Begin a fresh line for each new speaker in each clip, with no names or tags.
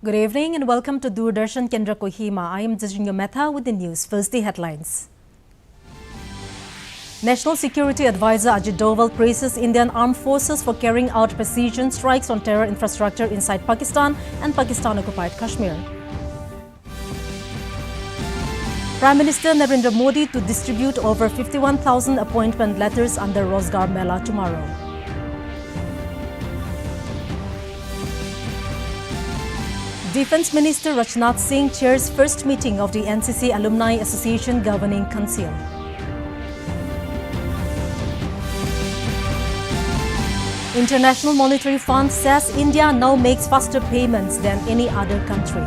Good evening and welcome to Doordarshan Kendra Kohima. I am Jajinyo Mehta with the news. First, the headlines. National Security Advisor Ajit Doval praises Indian Armed Forces for carrying out precision strikes on terror infrastructure inside Pakistan and Pakistan-occupied Kashmir. Prime Minister Narendra Modi to distribute over 51,000 appointment letters under Rozgar Mela tomorrow. Defence Minister Rajnath Singh chairs first meeting of the NCC Alumni Association Governing Council. International Monetary Fund says India now makes faster payments than any other country.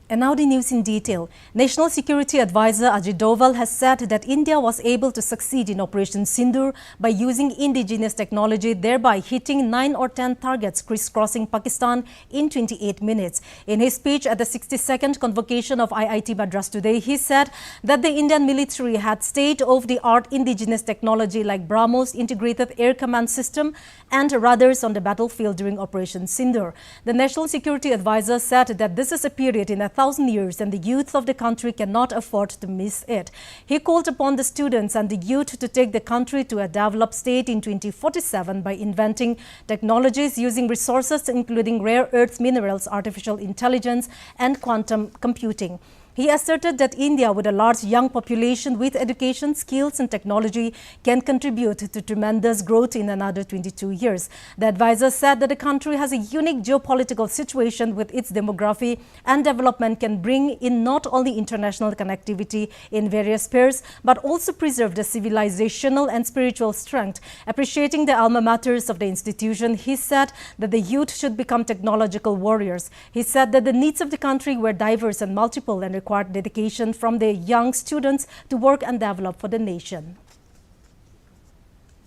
And now the news in detail. National Security Advisor Ajit Doval has said that India was able to succeed in Operation Sindoor by using indigenous technology, thereby hitting 9 or 10 targets crisscrossing Pakistan in 28 minutes. In his speech at the 62nd convocation of IIT Madras today, he said that the Indian military had state-of-the-art indigenous technology like BrahMos Integrated Air Command System and radars on the battlefield during Operation Sindoor. The National Security Advisor said that this is a period in 1,000 years and the youth of the country cannot afford to miss it. He called upon the students and the youth to take the country to a developed state in 2047 by inventing technologies using resources including rare earth minerals, artificial intelligence and quantum computing. He asserted that India, with a large young population with education, skills and technology, can contribute to tremendous growth in another 22 years. The advisor said that the country has a unique geopolitical situation with its demography and development can bring in not only international connectivity in various spheres, but also preserve the civilizational and spiritual strength. Appreciating the alma maters of the institution, he said that the youth should become technological warriors. He said that the needs of the country were diverse and multiple and required dedication from the young students to work and develop for the nation.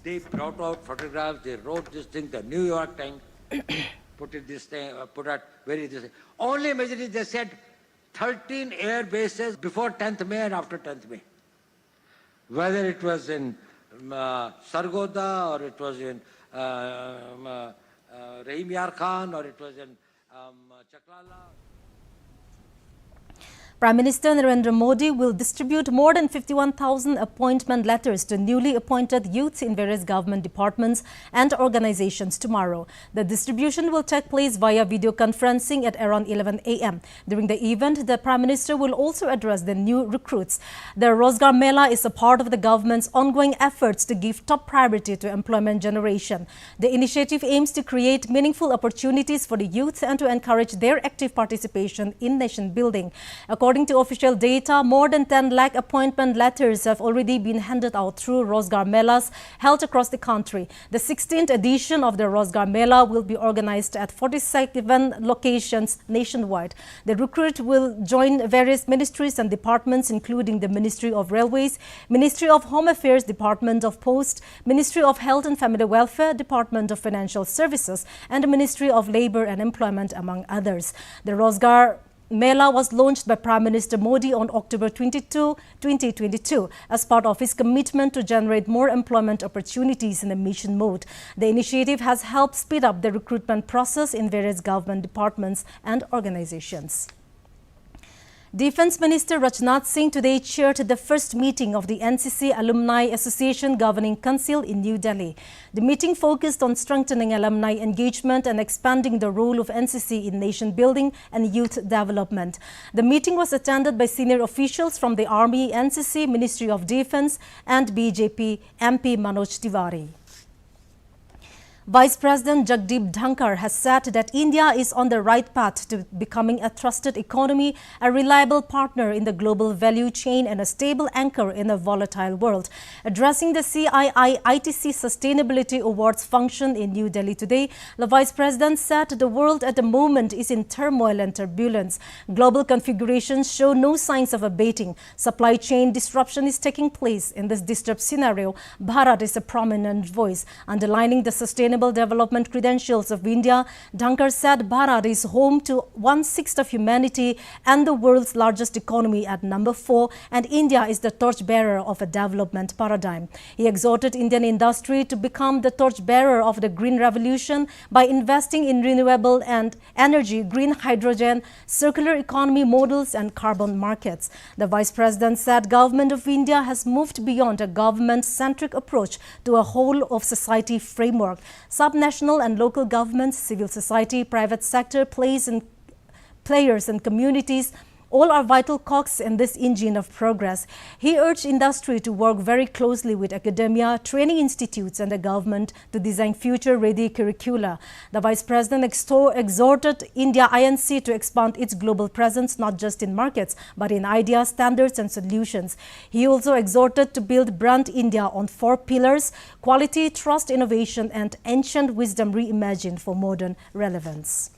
They brought out photographs, they wrote this thing, the New York Times put out this thing. Only imagine they said 13 air bases before 10th May and after 10th May. Whether it was in Sargodha or it was in Rahim Yar Khan or it was in Chaklala.
Prime Minister Narendra Modi will distribute more than 51,000 appointment letters to newly appointed youths in various government departments and organizations tomorrow. The distribution will take place via video conferencing at around 11 a.m. During the event, the Prime Minister will also address the new recruits. The Rozgar Mela is a part of the government's ongoing efforts to give top priority to employment generation. The initiative aims to create meaningful opportunities for the youth and to encourage their active participation in nation building. According to official data, more than 10 lakh appointment letters have already been handed out through Rozgar Melas held across the country. The 16th edition of the Rozgar Mela will be organized at 47 locations nationwide. The recruit will join various ministries and departments, including the Ministry of Railways, Ministry of Home Affairs, Department of Post, Ministry of Health and Family Welfare, Department of Financial Services, and the Ministry of Labour and Employment, among others. The Rozgar Mela was launched by Prime Minister Modi on October 22, 2022 as part of his commitment to generate more employment opportunities in a mission mode. The initiative has helped speed up the recruitment process in various government departments and organizations. Defence Minister Rajnath Singh today chaired the first meeting of the NCC Alumni Association Governing Council in New Delhi. The meeting focused on strengthening alumni engagement and expanding the role of NCC in nation building and youth development. The meeting was attended by senior officials from the Army, NCC, Ministry of Defence and BJP MP Manoj Tiwari. Vice President Jagdeep Dhankar has said that India is on the right path to becoming a trusted economy, a reliable partner in the global value chain and a stable anchor in a volatile world. Addressing the CII ITC Sustainability Awards function in New Delhi today, the Vice President said the world at the moment is in turmoil and turbulence. Global configurations show no signs of abating. Supply chain disruption is taking place. In this disturbed scenario, Bharat is a prominent voice, underlining the sustainability Sustainable Development Credentials of India, Dhankar said Bharat is home to 1/6 of humanity and the world's largest economy at number 4, and India is the torchbearer of a development paradigm. He exhorted Indian industry to become the torchbearer of the green revolution by investing in renewable and energy, green hydrogen, circular economy models and carbon markets. The Vice President said Government of India has moved beyond a government-centric approach to a whole-of-society framework. Subnational and local governments, civil society, private sector players and communities all are vital cogs in this engine of progress. He urged industry to work very closely with academia, training institutes and the government to design future-ready curricula. The Vice President exhorted India INC to expand its global presence not just in markets but in ideas, standards and solutions. He also exhorted to build Brand India on 4 pillars: quality, trust, innovation and ancient wisdom reimagined for modern relevance.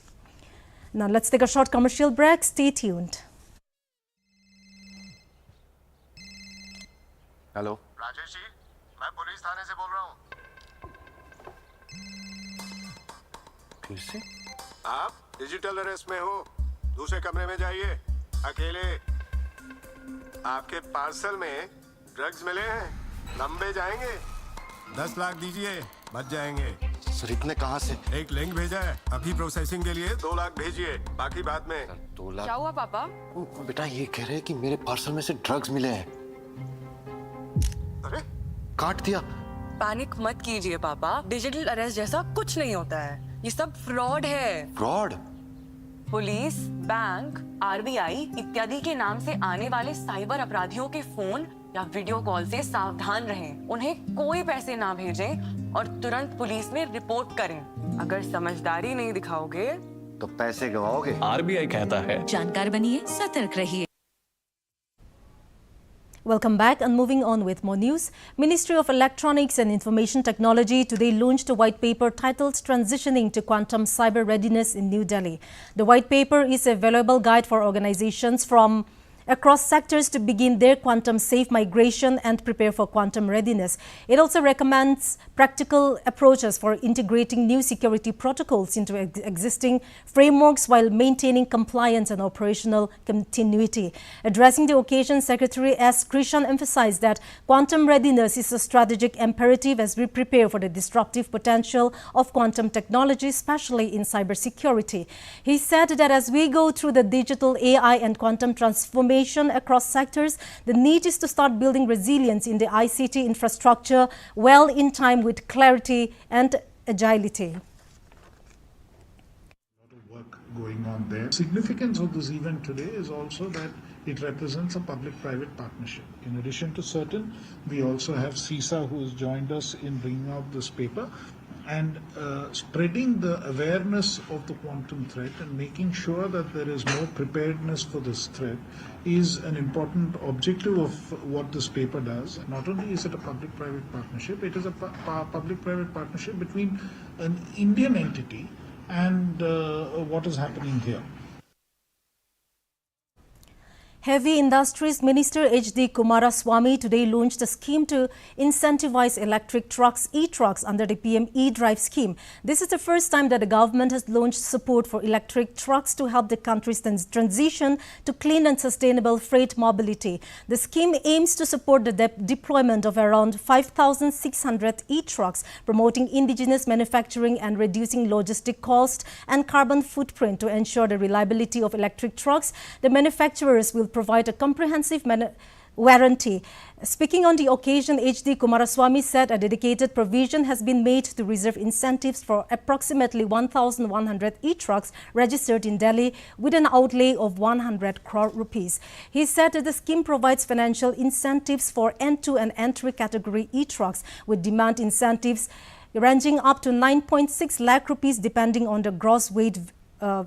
Now let's take a short commercial break. Stay tuned.
Hello
Rajesh ji, मैं police थाने से बोल रहा हूँ।
फिर से
आप digital arrest में हो, दूसरे कमरे में जाइए, अकेले। आपके पार्सल में ड्रग्स मिले हैं, लंबे जाएंगे। 10 लाख दीजिए, बच जाएंगे।
सर इतने कहाँ से?
एक लिंक भेजा है, अभी प्रोसेसिंग के लिए 2 लाख भेजिए, बाकी बाद में।
2 लाख?
क्या हुआ पापा?
बेटा ये कह रहे हैं कि मेरे पार्सल में से ड्रग्स मिले हैं।
अरे
काट दिया।
पैनिक मत कीजिए पापा, डिजिटल अरेस्ट जैसा कुछ नहीं होता है, ये सब फ्रॉड है।
फ्रॉड?
पुलिस, बैंक, आरबीआई इत्यादि के नाम से आने वाले साइबर अपराधियों के फोन या वीडियो कॉल से सावधान रहें। उन्हें कोई पैसे ना भेजें और तुरंत पुलिस में रिपोर्ट करें। अगर समझदारी नहीं दिखाओगे
तो पैसे गवाओगे।
आरबीआई कहता है
जानकार बनिए, सतर्क रहिए।
Welcome back and moving on with more news. Ministry of Electronics and Information Technology today launched a white paper titled Transitioning to Quantum Cyber Readiness in New Delhi. The white paper is a valuable guide for organizations from across sectors to begin their quantum safe migration and prepare for quantum readiness. It also recommends practical approaches for integrating new security protocols into existing frameworks while maintaining compliance and operational continuity. Addressing the occasion, Secretary S. Krishan emphasized that quantum readiness is a strategic imperative as we prepare for the disruptive potential of quantum technology, especially in cybersecurity. He said that as we go through the digital AI and quantum transformation across sectors, the need is to start building resilience in the ICT infrastructure well in time with clarity and agility.
A lot of work going on there. Significance of this event today is also that it represents a public-private partnership. In addition to CERTIN, we also have CISA who has joined us in bringing out this paper and spreading the awareness of the quantum threat and making sure that there is more preparedness for this threat is an important objective of what this paper does. Not only is it a public-private partnership, it is a public-private partnership between an Indian entity and what is happening here.
Heavy Industries Minister H.D. Kumaraswamy today launched a scheme to incentivize electric trucks, e-trucks, under the PM e-Drive scheme. This is the first time that the government has launched support for electric trucks to help the country's transition to clean and sustainable freight mobility. The scheme aims to support the deployment of around 5,600 e-trucks, promoting indigenous manufacturing and reducing logistic cost and carbon footprint to ensure the reliability of electric trucks. The manufacturers will provide a comprehensive warranty. Speaking on the occasion, H.D. Kumaraswamy said a dedicated provision has been made to reserve incentives for approximately 1,100 e-trucks registered in Delhi with an outlay of 100 crore rupees. He said that the scheme provides financial incentives for N2 and N3 category e-trucks with demand incentives ranging up to 9.6 lakh rupees depending on the gross weight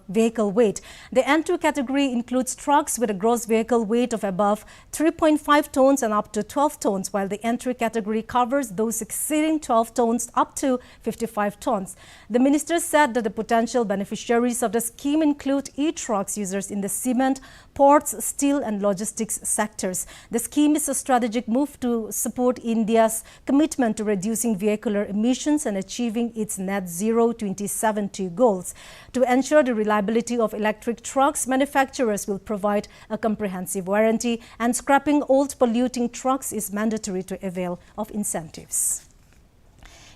vehicle weight. The N2 category includes trucks with a gross vehicle weight of above 3.5 tons and up to 12 tons, while the N3 category covers those exceeding 12 tons up to 55 tons. The minister said that the potential beneficiaries of the scheme include e-trucks users in the cement, ports, steel and logistics sectors. The scheme is a strategic move to support India's commitment to reducing vehicular emissions and achieving its net zero 2070 goals. To ensure the reliability of electric trucks, manufacturers will provide a comprehensive warranty, and scrapping old polluting trucks is mandatory to avail of incentives.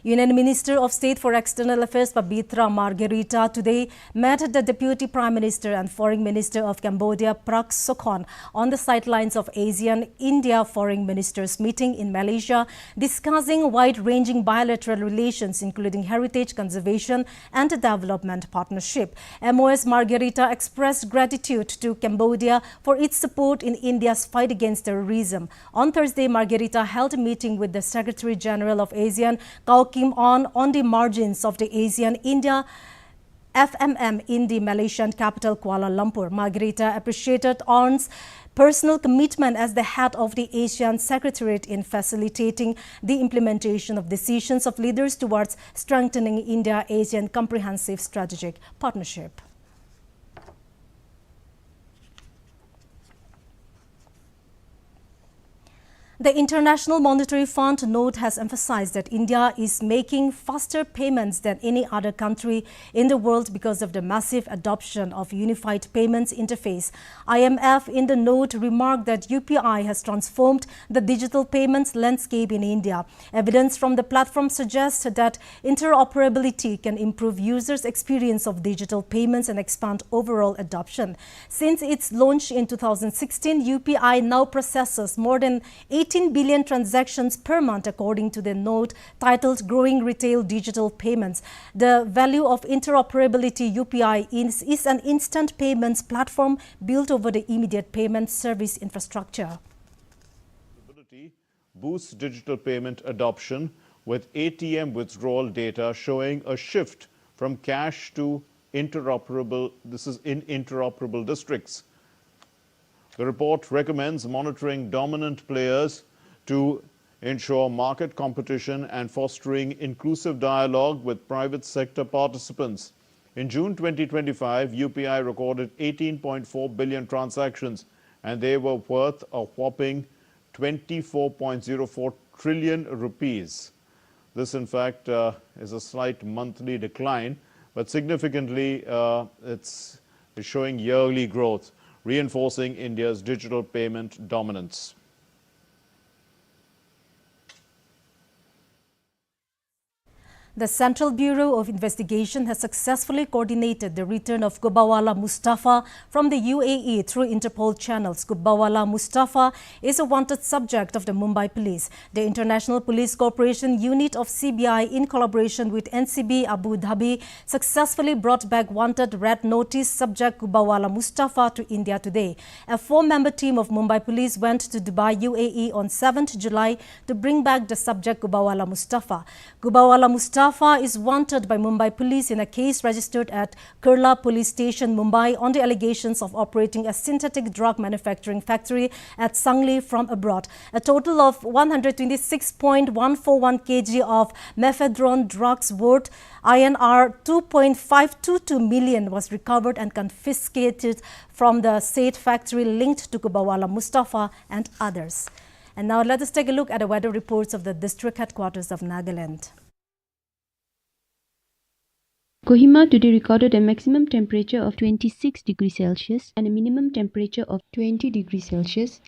Union Minister of State for External Affairs Pabitra Margherita today met the Deputy Prime Minister and Foreign Minister of Cambodia Prak Sokhonn on the sidelines of ASEAN-India Foreign Ministers meeting in Malaysia, discussing wide-ranging bilateral relations including heritage conservation and development partnership. MOS Margherita expressed gratitude to Cambodia for its support in India's fight against terrorism. On Thursday, Margherita held a meeting with the Secretary General of ASEAN, Kao Kim on the margins of the ASEAN-India FMM in the Malaysian capital Kuala Lumpur. Margherita appreciated ON's personal commitment as the head of the ASEAN Secretariat in facilitating the implementation of decisions of leaders towards strengthening India-ASEAN comprehensive strategic partnership. The International Monetary Fund note has emphasized that India is making faster payments than any other country in the world because of the massive adoption of Unified Payments Interface. IMF in the note remarked that UPI has transformed the digital payments landscape in India. Evidence from the platform suggests that interoperability can improve users' experience of digital payments and expand overall adoption. Since its launch in 2016, UPI now processes more than 18 billion transactions per month, according to the note titled Growing Retail Digital Payments. The value of interoperability UPI is an instant payments platform built over the immediate payment service infrastructure.
Boosts digital payment adoption with ATM withdrawal data showing a shift from cash to interoperable. This is in interoperable districts. The report recommends monitoring dominant players to ensure market competition and fostering inclusive dialogue with private sector participants. In June 2025, UPI recorded 18.4 billion transactions, and they were worth a whopping 24.04 trillion rupees. This, in fact, is a slight monthly decline, but significantly, it's showing yearly growth, reinforcing India's digital payment dominance.
The Central Bureau of Investigation has successfully coordinated the return of Gubawala Mustafa from the UAE through Interpol channels. Gubawala Mustafa is a wanted subject of the Mumbai Police. The International Police Cooperation Unit of CBI, in collaboration with NCB Abu Dhabi, successfully brought back wanted red notice subject Gubawala Mustafa to India today. A 4-member team of Mumbai Police went to Dubai, UAE on 7th July to bring back the subject Gubawala Mustafa. Gubawala Mustafa is wanted by Mumbai Police in a case registered at Kurla Police Station, Mumbai, on the allegations of operating a synthetic drug manufacturing factory at Sangli from abroad. A total of 126.141 kg of methadone drugs worth INR 2.522 million was recovered and confiscated from the said factory linked to Gubawala Mustafa and others. And now let us take a look at the weather reports of the district headquarters of Nagaland.
Kohima today recorded a maximum temperature of 26 degrees Celsius and a minimum temperature of 20 degrees Celsius,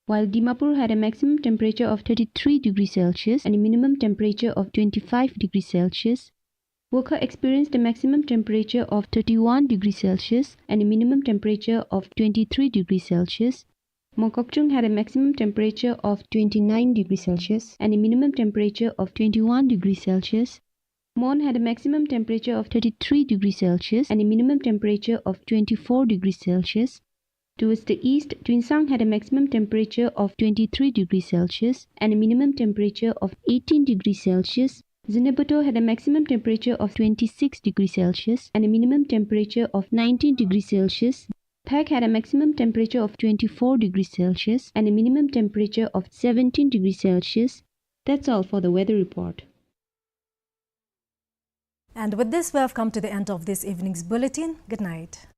while Dimapur had a maximum temperature of 33 degrees Celsius and a minimum temperature of 25 degrees Celsius. Wokha experienced a maximum temperature of 31 degrees Celsius and a minimum temperature of 23 degrees Celsius. Mongkokchung had a maximum temperature of 29 degrees Celsius and a minimum temperature of 21 degrees Celsius. Mon had a maximum temperature of 33 degrees Celsius and a minimum temperature of 24 degrees Celsius. Towards the east, Twinsang had a maximum temperature of 23 degrees Celsius and a minimum temperature of 18 degrees Celsius. Zinebuto had a maximum temperature of 26 degrees Celsius and a minimum temperature of 19 degrees Celsius. Phak had a maximum temperature of 24 degrees Celsius and a minimum temperature of 17 degrees Celsius. That's all for the weather report.
And with this, we have come to the end of this evening's bulletin. Good night.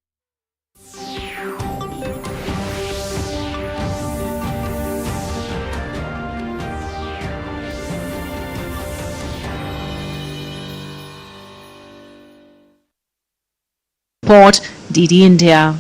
Report DD India.